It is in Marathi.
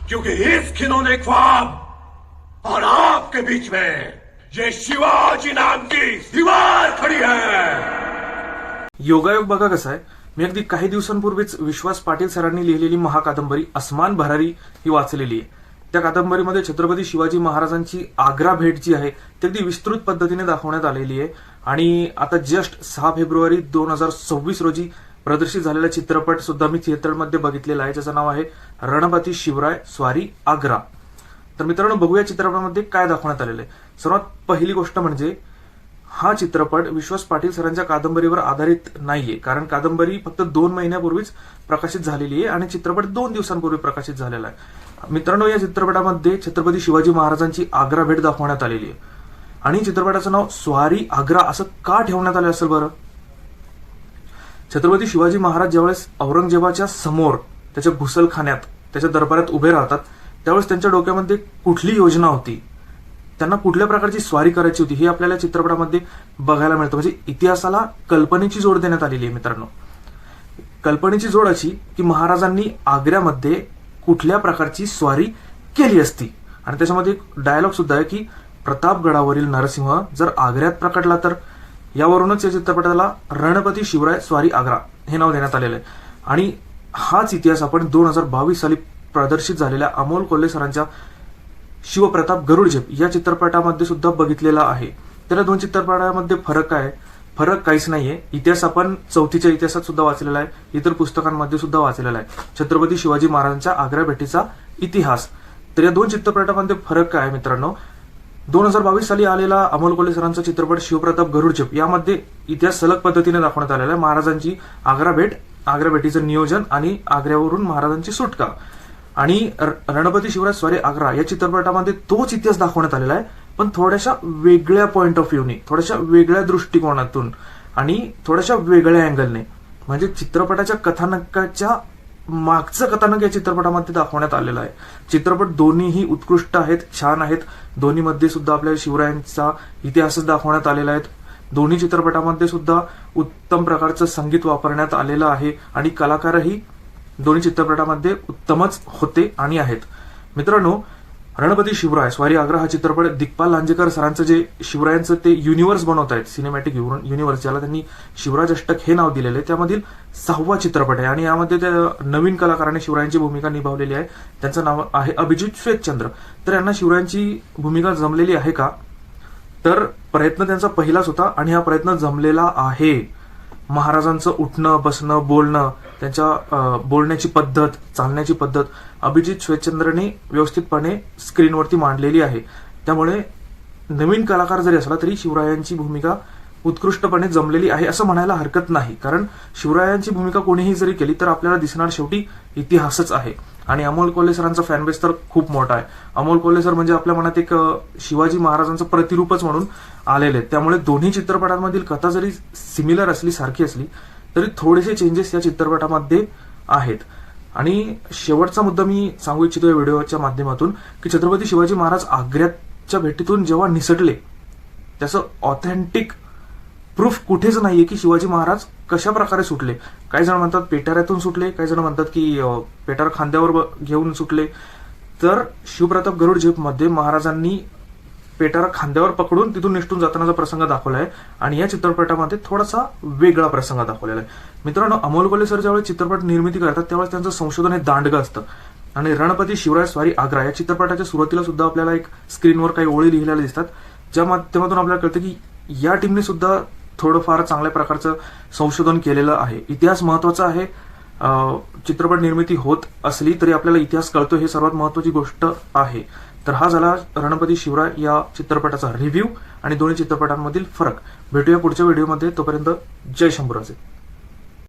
क्योंकि इस खिलौने ख्वाब और आपके बीच में ये शिवाजी नाम की दीवार खड़ी है। योगायोग बघा कसा आहे, मी अगदी काही दिवसांपूर्वीच विश्वास पाटील सरांनी लिहिलेली महाकादंबरी अस्मान भरारी ही वाचलेली आहे। त्या कादंबरीमध्ये छत्रपती शिवाजी महाराजांची आग्रा भेट जी आहे ती अगदी विस्तृत पद्धतीने दाखवण्यात आलेली आहे। आणि आता जस्ट 6 फेब्रुवारी 2026 रोजी प्रदर्शित झालेला चित्रपट सुद्धा मी थिएटरमध्ये बघितलेला आहे, ज्याचं नाव आहे रणपती शिवराय स्वारी आग्रा। तर मित्रांनो, बघूया चित्रपटामध्ये काय दाखवण्यात आलेलं आहे। सर्वात पहिली गोष्ट म्हणजे हा चित्रपट विश्वास पाटील सरांच्या कादंबरीवर आधारित नाहीये, कारण कादंबरी फक्त 2 महिन्यापूर्वीच प्रकाशित झालेली आहे आणि चित्रपट 2 दिवसांपूर्वी प्रकाशित झालेला आहे। मित्रांनो, या चित्रपटामध्ये छत्रपती शिवाजी महाराजांची आग्रा भेट दाखवण्यात आलेली आहे आणि चित्रपटाचं नाव स्वारी आग्रा असं का ठेवण्यात आलं असेल बरं? छत्रपती शिवाजी महाराज ज्यावेळेस औरंगजेबाच्या समोर त्याच्या घुसलखान्यात त्याच्या दरबारात उभे राहतात त्यावेळेस त्यांच्या डोक्यामध्ये कुठली योजना होती, त्यांना कुठल्या प्रकारची स्वारी करायची होती, हे आपल्याला चित्रपटामध्ये बघायला मिळतं। म्हणजे इतिहासाला कल्पनेची जोड देण्यात आलेली आहे मित्रांनो। कल्पनेची जोड अशी की महाराजांनी आग्र्यामध्ये कुठल्या प्रकारची स्वारी केली असती आणि त्याच्यामध्ये एक डायलॉग सुद्धा आहे की प्रतापगडावरील नरसिंह जर आग्र्यात प्रकटला तर, यावरूनच या चित्रपटाला रणपती शिवराय स्वारी आग्रा हे नाव देण्यात आलेलं आहे। आणि हाच इतिहास आपण 2022 साली प्रदर्शित झालेल्या अमोल कोल्हे सरांच्या शिवप्रताप गरुडझेप या चित्रपटामध्ये सुद्धा बघितलेला आहे। त्या 2 चित्रपटामध्ये फरक काय? फरक काहीच नाहीये। इतिहास आपण 4थीच्या इतिहासात सुद्धा वाचलेला आहे, इतर पुस्तकांमध्ये सुद्धा वाचलेला आहे, छत्रपती शिवाजी महाराजांच्या आग्रा भेटीचा इतिहास। तर या 2 चित्रपटामध्ये फरक काय मित्रांनो? 2022 साली आलेला अमोल कोल्हे सरांचा चित्रपट शिवप्रताप गरुडझेप यामध्ये इतिहास सलग पद्धतीने दाखवण्यात आलेला आहे। महाराजांची आग्रा भेट, आग्रा भेटीचं नियोजन आणि आग्र्यावरून महाराजांची सुटका। आणि रणपती शिवराय स्वारी आग्रा या चित्रपटामध्ये तोच इतिहास दाखवण्यात आलेला आहे, पण थोड्याशा वेगळ्या पॉइंट ऑफ व्ह्यूने, थोड्याशा वेगळ्या दृष्टिकोनातून आणि थोड्याशा वेगळ्या अँगलने। म्हणजे चित्रपटाच्या कथानकाच्या मागचं कथानक या चित्रपटामध्ये दाखवण्यात आलेलं आहे। चित्रपट दोन्हीही उत्कृष्ट आहेत, छान आहेत। दोन्हीमध्ये सुद्धा आपल्याला शिवरायांचा इतिहासच दाखवण्यात आलेला आहे। दोन्ही चित्रपटामध्ये सुद्धा उत्तम प्रकारचं संगीत वापरण्यात आलेलं आहे आणि कलाकारही दोन्ही चित्रपटामध्ये उत्तमच होते आणि आहेत। मित्रांनो, रणपती शिवराय स्वारी आग्रा हा चित्रपट दिग्पाल लांजेकर सरांचं जे शिवरायांचं ते युनिव्हर्स बनवत आहेत, सिनेमॅटिक युनिव्हर्स, ज्याला त्यांनी शिवराज अष्टक हे नाव दिलेलं आहे, त्यामधील 6वा चित्रपट आहे। आणि यामध्ये त्या नवीन कलाकाराने शिवरायांची भूमिका निभावलेली आहे, त्यांचं नाव आहे अभिजित श्वेतचंद्र। तर यांना शिवरायांची भूमिका जमलेली आहे का? तर प्रयत्न त्यांचा पहिलाच होता आणि हा प्रयत्न जमलेला आहे। महाराजांचं उठणं, बसणं, बोलणं, त्यांच्या बोलण्याची पद्धत, चालण्याची पद्धत अभिजित श्वेतचंद्रने व्यवस्थितपणे स्क्रीनवरती मांडलेली आहे। त्यामुळे नवीन कलाकार जरी असला तरी शिवरायांची भूमिका उत्कृष्टपणे जमलेली आहे असं म्हणायला हरकत नाही, कारण शिवरायांची भूमिका कोणीही जरी केली तर आपल्याला दिसणार शेवटी इतिहासच आहे। आणि अमोल कोल्हे सरांचा फॅनबेस तर खूप मोठा आहे। अमोल कोल्हे सर म्हणजे आपल्या मनात एक शिवाजी महाराजांचं प्रतिरूपच म्हणून आलेले आहेत। त्यामुळे दोन्ही चित्रपटांमधील कथा जरी सिमिलर असली, सारखी असली, तरी थोडेसे चेंजेस या चित्रपटामध्ये आहेत। आणि शेवटचा मुद्दा मी सांगू इच्छितो या व्हिडिओच्या माध्यमातून की छत्रपती शिवाजी महाराज आग्र्याच्या भेटीतून जेव्हा निसटले त्याचं ऑथेंटिक प्रूफ कुठेच नाहीये की शिवाजी महाराज कशा प्रकारे सुटले। काही जण म्हणतात पेटाऱ्यातून सुटले, काही जण म्हणतात की पेटार खांद्यावर घेऊन सुटले। तर शिवप्रताप गरुडझेप मध्ये महाराजांनी पेटारा खांद्यावर पकडून तिथून निष्ठून जातानाचा प्रसंग दाखवला आहे आणि या चित्रपटामध्ये थोडासा वेगळा प्रसंग दाखवलेला आहे। मित्रांनो, अमोल कोल्हे सर ज्यावेळी चित्रपट निर्मिती करतात त्यावेळेस त्यांचं संशोधन हे दांडगं असतं। आणि रणपती शिवराय स्वारी आग्रा या चित्रपटाच्या सुरुवातीला सुद्धा आपल्याला एक स्क्रीनवर काही ओळी लिहिलेल्या दिसतात, ज्या माध्यमातून आपल्याला कळतं की या टीमने सुद्धा थोडंफार चांगल्या प्रकारचं संशोधन केलेलं आहे। इतिहास महत्वाचा आहे। चित्रपट निर्मिती होत असली तरी आपल्याला इतिहास कळतो, हे सर्वात महत्वाची गोष्ट आहे। तर हा झाला रणपती शिवराय या चित्रपटाचा रिव्ह्यू आणि दोन्ही चित्रपटांमधील फरक। भेटूया पुढच्या व्हिडिओमध्ये, तोपर्यंत जय शंभूराजे।